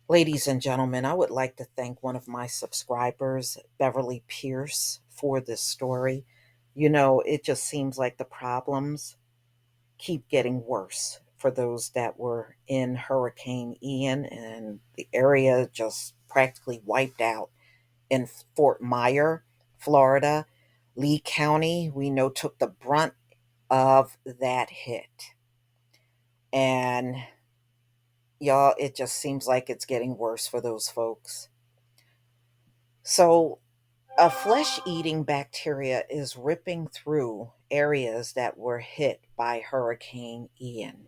Ladies and gentlemen, I would like to thank one of my subscribers, Beverly Pierce, for this story. It just seems like the problems keep getting worse for those that were in Hurricane Ian, and the area just practically wiped out in Fort Myer, Florida. Lee County, we know, took the brunt of that hit. And y'all, it just seems like it's getting worse for those folks. So, a flesh eating bacteria is ripping through areas that were hit by Hurricane Ian.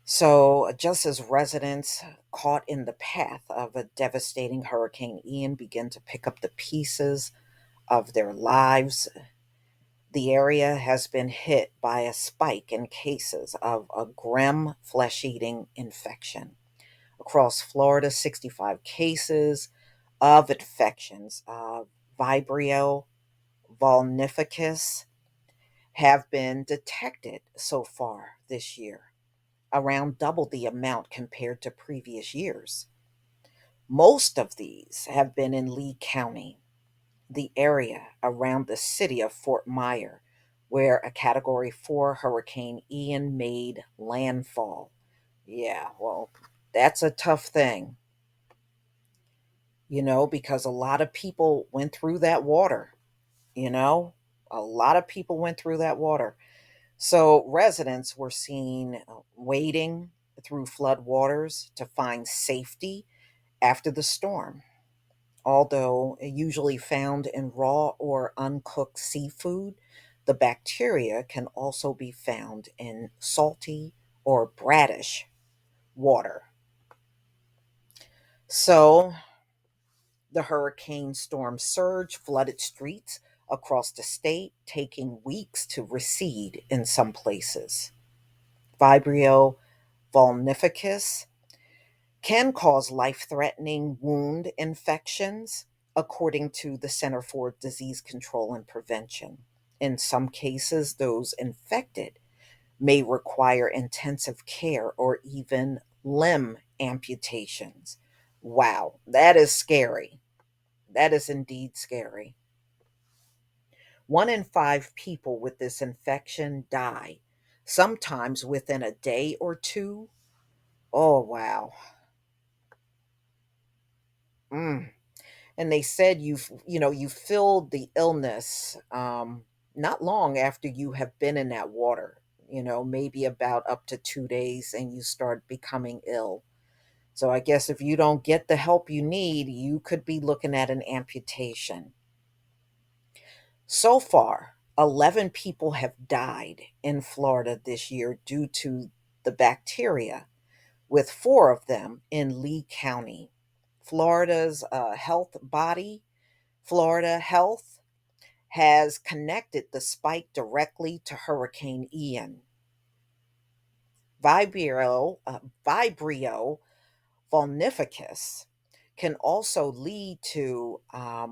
So, just as residents caught in the path of a devastating Hurricane Ian begin to pick up the pieces of their lives, the area has been hit by a spike in cases of a grim flesh eating infection. Across Florida, 65 cases of infections of Vibrio vulnificus have been detected so far this year, around double the amount compared to previous years. Most of these have been in Lee County, the area around the city of Fort Myer, where a Category 4 Hurricane Ian made landfall. Yeah, well, that's a tough thing, because a lot of people went through that water, you know? A lot of people went through that water. So residents were seen wading through flood waters to find safety after the storm. Although usually found in raw or uncooked seafood, the bacteria can also be found in salty or brackish water. So the hurricane storm surge flooded streets across the state, taking weeks to recede in some places. Vibrio vulnificus can cause life threatening wound infections, according to the Center for Disease Control and Prevention. In some cases, those infected may require intensive care or even limb amputations. Wow, that is scary. That is indeed scary. 1 in 5 people with this infection die, sometimes within a day or two. Oh, wow. Mm. And they said you feel the illness not long after you have been in that water, maybe about up to 2 days, and you start becoming ill. So I guess if you don't get the help you need, you could be looking at an amputation. So far, 11 people have died in Florida this year due to the bacteria, with 4 of them in Lee County. Florida's health body, Florida Health, has connected the spike directly to Hurricane Ian. Vibrio vulnificus can also lead to uh,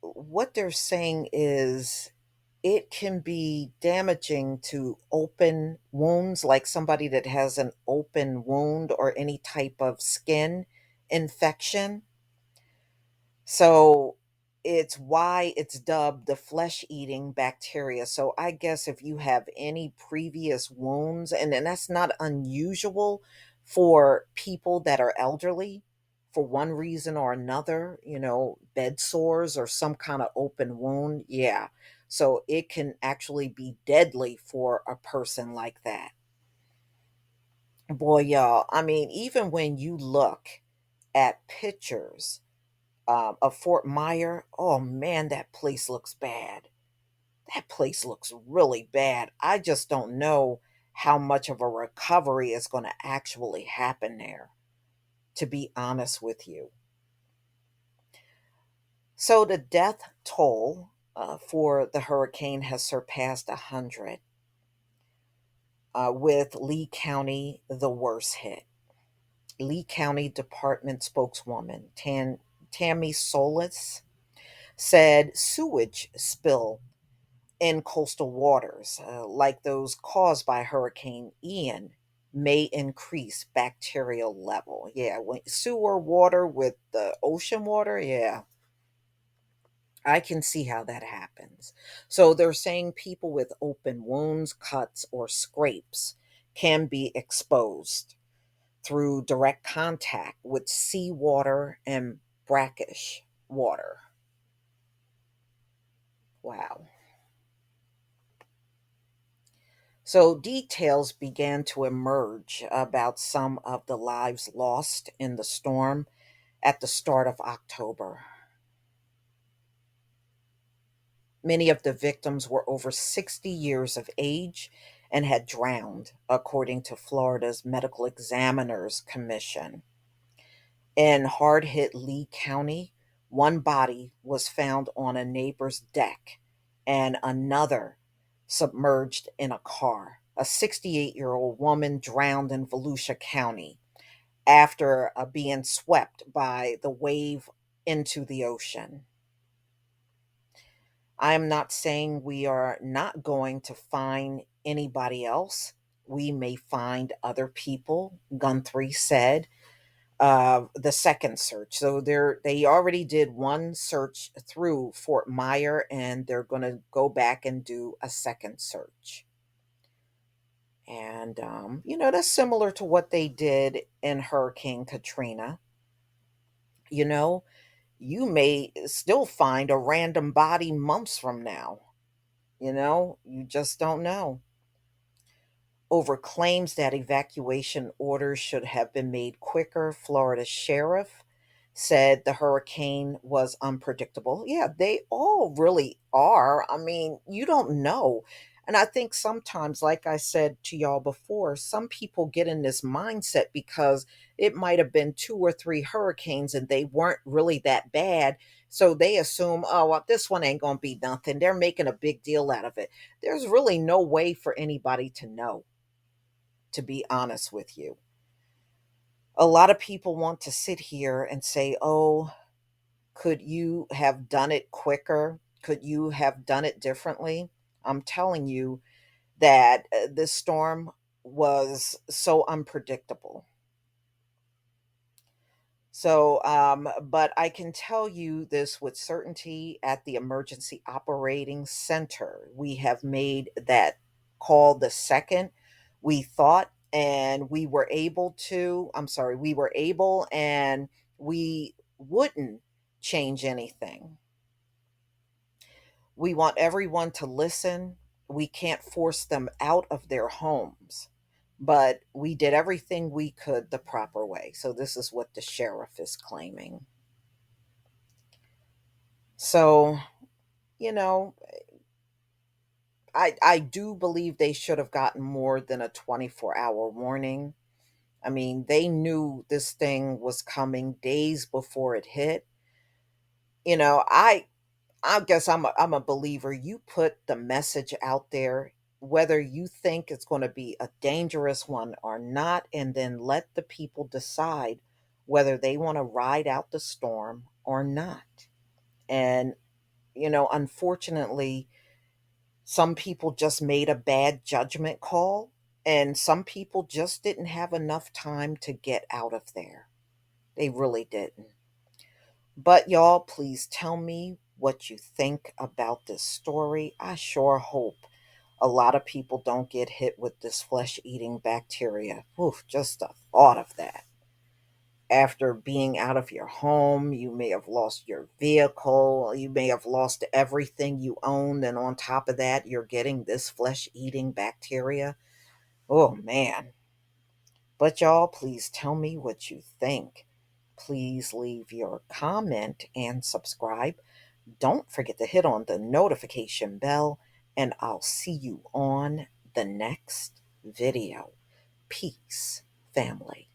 what they're saying is it can be damaging to open wounds, like somebody that has an open wound or any type of skin infection. So it's why it's dubbed the flesh eating bacteria. So I guess if you have any previous wounds, and that's not unusual for people that are elderly for one reason or another, bed sores or some kind of open wound. Yeah. So it can actually be deadly for a person like that. Boy, y'all, I mean, even when you look at pictures of Fort Myer. Oh man, that place looks bad. That place looks really bad. I just don't know how much of a recovery is going to actually happen there, to be honest with you. So the death toll for the hurricane has surpassed 100, with Lee County the worst hit. Lee County Department spokeswoman Tammy Solis said sewage spill in coastal waters, like those caused by Hurricane Ian, may increase bacterial level. Yeah, when sewer water with the ocean water, yeah, I can see how that happens. So they're saying people with open wounds, cuts, or scrapes can be exposed through direct contact with seawater and brackish water. Wow. So details began to emerge about some of the lives lost in the storm at the start of October. Many of the victims were over 60 years of age and had drowned, according to Florida's Medical Examiners Commission. In hard hit Lee County, one body was found on a neighbor's deck and another submerged in a car. A 68-year-old woman drowned in Volusia County after being swept by the wave into the ocean. I am not saying we are not going to find anybody else. We may find other people, Guthrie said. The second search. So they already did one search through Fort Myer, and they're going to go back and do a second search. And that's similar to what they did in Hurricane Katrina. You know, you may still find a random body months from now. You just don't know. Over claims that evacuation orders should have been made quicker, Florida sheriff said the hurricane was unpredictable. Yeah, they all really are. I mean, you don't know. And I think sometimes, like I said to y'all before, some people get in this mindset because it might have been two or three hurricanes and they weren't really that bad. So they assume, oh, well, this one ain't going to be nothing. They're making a big deal out of it. There's really no way for anybody to know, to be honest with you. A lot of people want to sit here and say, oh, could you have done it quicker? Could you have done it differently? I'm telling you that this storm was so unpredictable. So, but I can tell you this with certainty: at the Emergency Operating Center, we have made that call the second we thought, and we were able and we wouldn't change anything. We want everyone to listen. We can't force them out of their homes, but we did everything we could the proper way. So, this is what the sheriff is claiming. So, you know, I do believe they should have gotten more than a 24-hour warning. I mean, they knew this thing was coming days before it hit. You know, I guess I'm a believer. You put the message out there, whether you think it's going to be a dangerous one or not, and then let the people decide whether they want to ride out the storm or not. And, unfortunately, some people just made a bad judgment call, and some people just didn't have enough time to get out of there. They really didn't. But y'all, please tell me what you think about this story. I sure hope a lot of people don't get hit with this flesh eating bacteria. Oof, just the thought of that. After being out of your home, you may have lost your vehicle, you may have lost everything you owned, and on top of that, you're getting this flesh eating bacteria. Oh man. But y'all, please tell me what you think. Please leave your comment and subscribe. Don't forget to hit on the notification bell, and I'll see you on the next video. Peace, family.